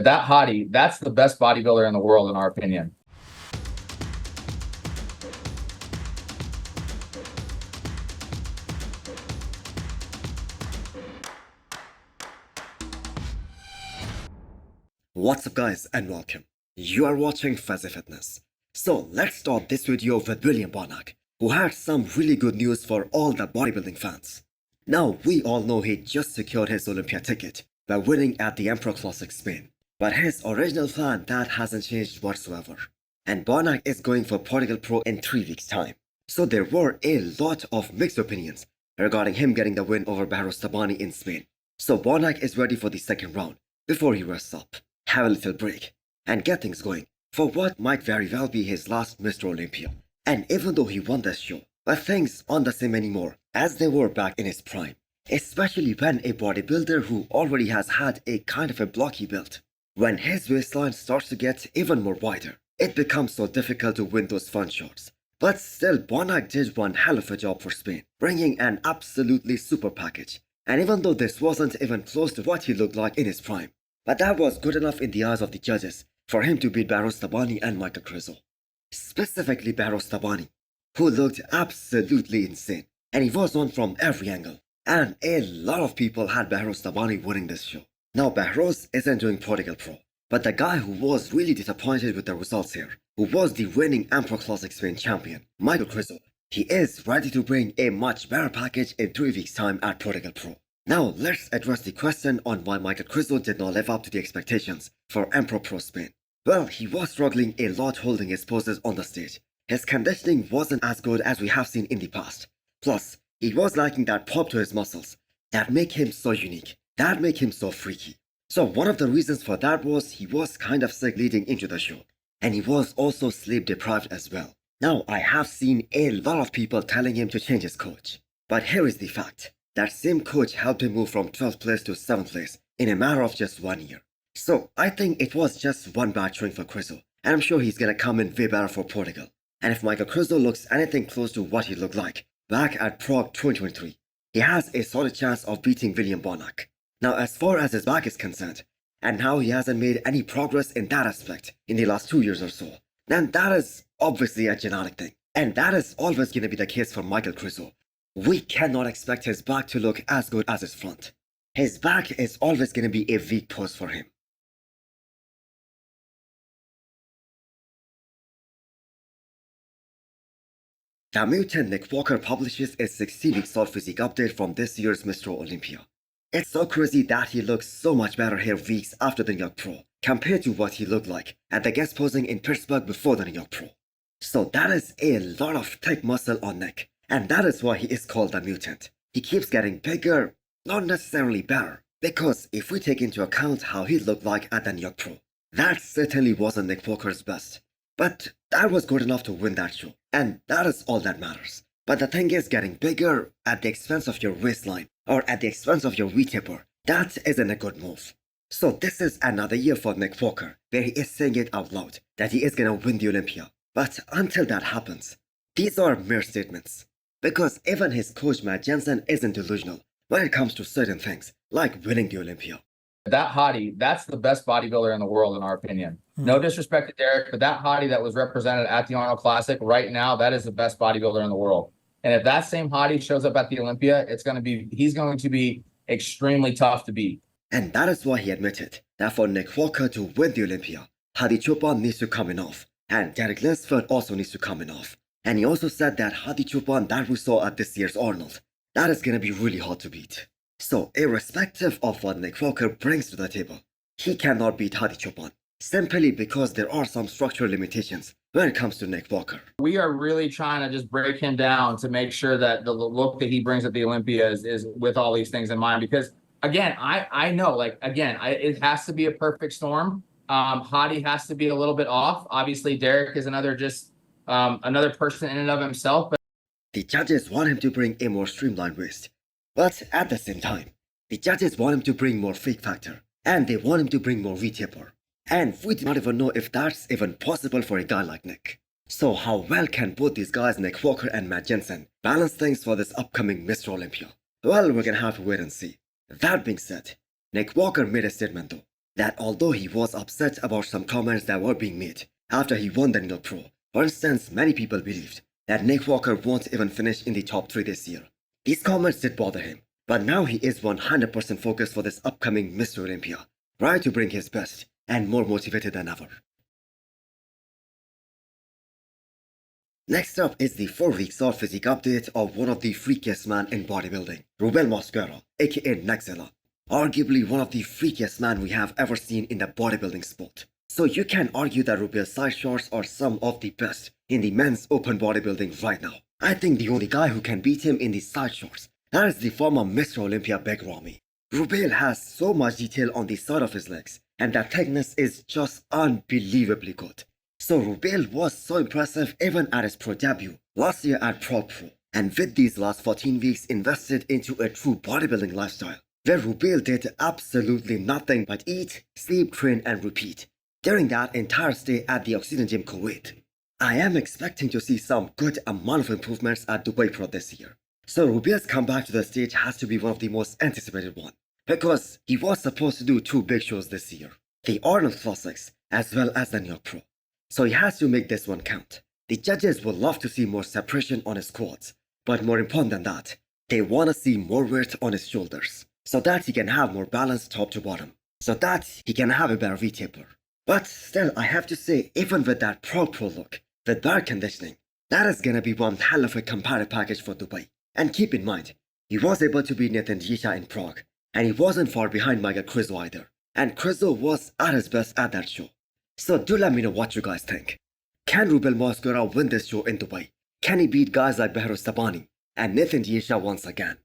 That Hadi, that's the best bodybuilder in the world, in our opinion. What's up guys and welcome. You are watching Fazi Fitness. So let's start this video with William Bonak, who had some really good news for all the bodybuilding fans. Now we all know he just secured his Olympia ticket by winning at the Emperor Classic Spain. But his original plan, that hasn't changed whatsoever. And Bonak is going for Portugal Pro in 3 weeks time. So there were a lot of mixed opinions regarding him getting the win over Bahros Tabani in Spain. So Bonak is ready for the second round before he rests up, have a little break, and get things going for what might very well be his last Mr. Olympia. And even though he won this show, but things aren't the same anymore as they were back in his prime. Especially when a bodybuilder who already has had a kind of a blocky build, when his waistline starts to get even more wider, it becomes so difficult to win those fun shots. But still, Bonak did one hell of a job for Spain, bringing an absolutely super package. And even though this wasn't even close to what he looked like in his prime, but that was good enough in the eyes of the judges for him to beat Bahros Tabani and Michael Krizo. Specifically Bahros Tabani, who looked absolutely insane, and he was on from every angle. And a lot of people had Bahros Tabani winning this show. Now Bahros isn't doing Portugal Pro, but the guy who was really disappointed with the results here, who was the reigning Emperor Classic Spain champion, Michael Krizo, he is ready to bring a much better package in 3 weeks time at Portugal Pro. Now let's address the question on why Michael Krizo did not live up to the expectations for Emperor Pro Spain. Well, he was struggling a lot holding his poses on the stage. His conditioning wasn't as good as we have seen in the past. Plus, he was lacking that pop to his muscles that make him so unique, that make him so freaky. So one of the reasons for that was he was kind of sick leading into the show. And he was also sleep deprived as well. Now I have seen a lot of people telling him to change his coach. But here is the fact. That same coach helped him move from 12th place to 7th place in a matter of just 1 year. So I think it was just one bad showing for Krizo, and I'm sure he's gonna come in way better for Portugal. And if Michael Krizo looks anything close to what he looked like back at Prague 2023, he has a solid chance of beating William Bonak. Now as far as his back is concerned, and how he hasn't made any progress in that aspect in the last 2 years or so, then that is obviously a genetic thing. And that is always gonna be the case for Michael Krizo. We cannot expect his back to look as good as his front. His back is always going to be a weak pose for him. The mutant Nick Walker publishes a 60-week salt physique update from this year's Mr. Olympia. It's so crazy that he looks so much better here weeks after the New York Pro, compared to what he looked like at the guest posing in Pittsburgh before the New York Pro. So that is a lot of thick muscle on Nick. And that is why he is called the mutant. He keeps getting bigger, not necessarily better, because if we take into account how he looked like at the New York Pro, that certainly wasn't Nick Walker's best. But that was good enough to win that show, and that is all that matters. But the thing is, getting bigger at the expense of your waistline, or at the expense of your V-taper, that isn't a good move. So this is another year for Nick Walker, where he is saying it out loud, that he is gonna win the Olympia. But until that happens, these are mere statements. Because even his coach Matt Jansen isn't delusional when it comes to certain things, like winning the Olympia. That Hadi, that's the best bodybuilder in the world, in our opinion. No disrespect to Derek, but that Hadi that was represented at the Arnold Classic right now, that is the best bodybuilder in the world. And if that same Hadi shows up at the Olympia, he's going to be extremely tough to beat. And that is why he admitted that for Nick Walker to win the Olympia, Hadi Choopan needs to come in off, and Derek Lunsford also needs to come in off. And he also said that Hadi Choopan that we saw at this year's Arnold, that is gonna be really hard to beat. So irrespective of what Nick Walker brings to the table, he cannot beat Hadi Choopan, simply because there are some structural limitations when it comes to Nick Walker. We are really trying to just break him down to make sure that the look that he brings at the Olympia is with all these things in mind. Because again, I know, like, again, it has to be a perfect storm. Hadi has to be a little bit off. Obviously, Derek is another person in and of himself. But the judges want him to bring a more streamlined waist. But at the same time, the judges want him to bring more freak factor. And they want him to bring more V-taper. And we do not even know if that's even possible for a guy like Nick. So how well can both these guys, Nick Walker and Matt Jansen, balance things for this upcoming Mr. Olympia? Well, we're gonna have to wait and see. That being said, Nick Walker made a statement though, that although he was upset about some comments that were being made after he won the New York Pro, for instance, many people believed that Nick Walker won't even finish in the top 3 this year. These comments did bother him, but now he is 100% focused for this upcoming Mr. Olympia, ready to bring his best and more motivated than ever. Next up is the 4-week short physique update of one of the freakiest men in bodybuilding, Rubiel Mosquera, aka Neckzilla. Arguably one of the freakiest men we have ever seen in the bodybuilding sport. So you can argue that Rubiel's side shorts are some of the best in the men's open bodybuilding right now. I think the only guy who can beat him in the side shorts, that is the former Mr. Olympia Big Ramy. Rubiel has so much detail on the side of his legs, and that thickness is just unbelievably good. So Rubiel was so impressive even at his pro debut last year at Pro, and with these last 14 weeks invested into a true bodybuilding lifestyle, where Rubiel did absolutely nothing but eat, sleep, train and repeat during that entire stay at the Oxygen Gym Kuwait. I am expecting to see some good amount of improvements at Dubai Pro this year. So Rubiel's comeback to the stage has to be one of the most anticipated one, because he was supposed to do 2 big shows this year, the Arnold Classics as well as the New York Pro. So he has to make this one count. The judges would love to see more separation on his quads, but more important than that, they want to see more width on his shoulders, so that he can have more balance top to bottom, so that he can have a better V-taper. But still, I have to say, even with that pro look, with better conditioning, that is gonna be one hell of a comparative package for Dubai. And keep in mind, he was able to beat Nathan Gisha in Prague, and he wasn't far behind Michael Krizo either, and Krizo was at his best at that show. So do let me know what you guys think. Can Rubiel Mosquera win this show in Dubai? Can he beat guys like Behrouz Tabani and Nathan Gisha once again?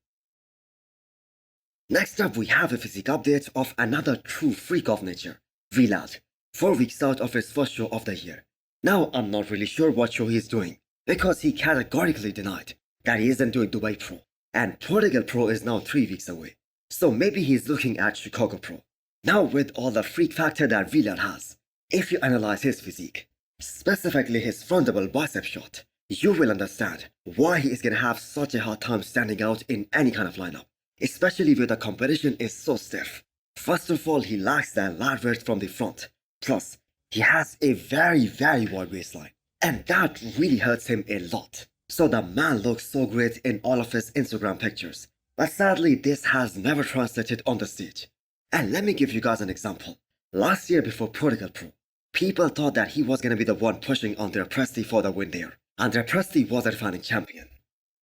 Next up, we have a physique update of another true freak of nature, Vlad, 4 weeks out of his first show of the year. Now, I'm not really sure what show he's doing, because he categorically denied that he isn't doing Dubai Pro, and Portugal Pro is now 3 weeks away. So maybe he's looking at Chicago Pro. Now, with all the freak factor that Vlad has, if you analyze his physique, specifically his front double bicep shot, you will understand why he is gonna have such a hard time standing out in any kind of lineup, especially where the competition is so stiff. First of all, he lacks that lat width from the front. Plus, he has a very wide waistline, and that really hurts him a lot. So the man looks so great in all of his Instagram pictures, but sadly this has never translated on the stage. And let me give you guys an example. Last year before Portugal Pro, people thought that he was gonna be the one pushing Andrea Presti for the win there. Andrea Presti was a defending champion,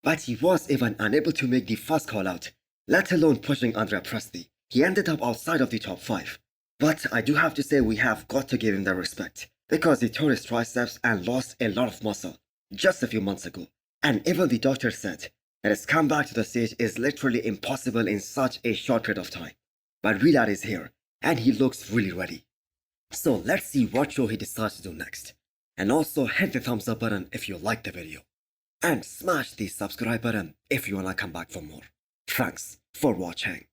but he was even unable to make the first call out, let alone pushing Andrea Presti. He ended up outside of the top 5. But I do have to say we have got to give him the respect, because he tore his triceps and lost a lot of muscle just a few months ago. And even the doctor said that his comeback to the stage is literally impossible in such a short period of time. But Vlad is here, and he looks really ready. So let's see what show he decides to do next. And also hit the thumbs up button if you liked the video. And smash the subscribe button if you wanna come back for more. Thanks for watching.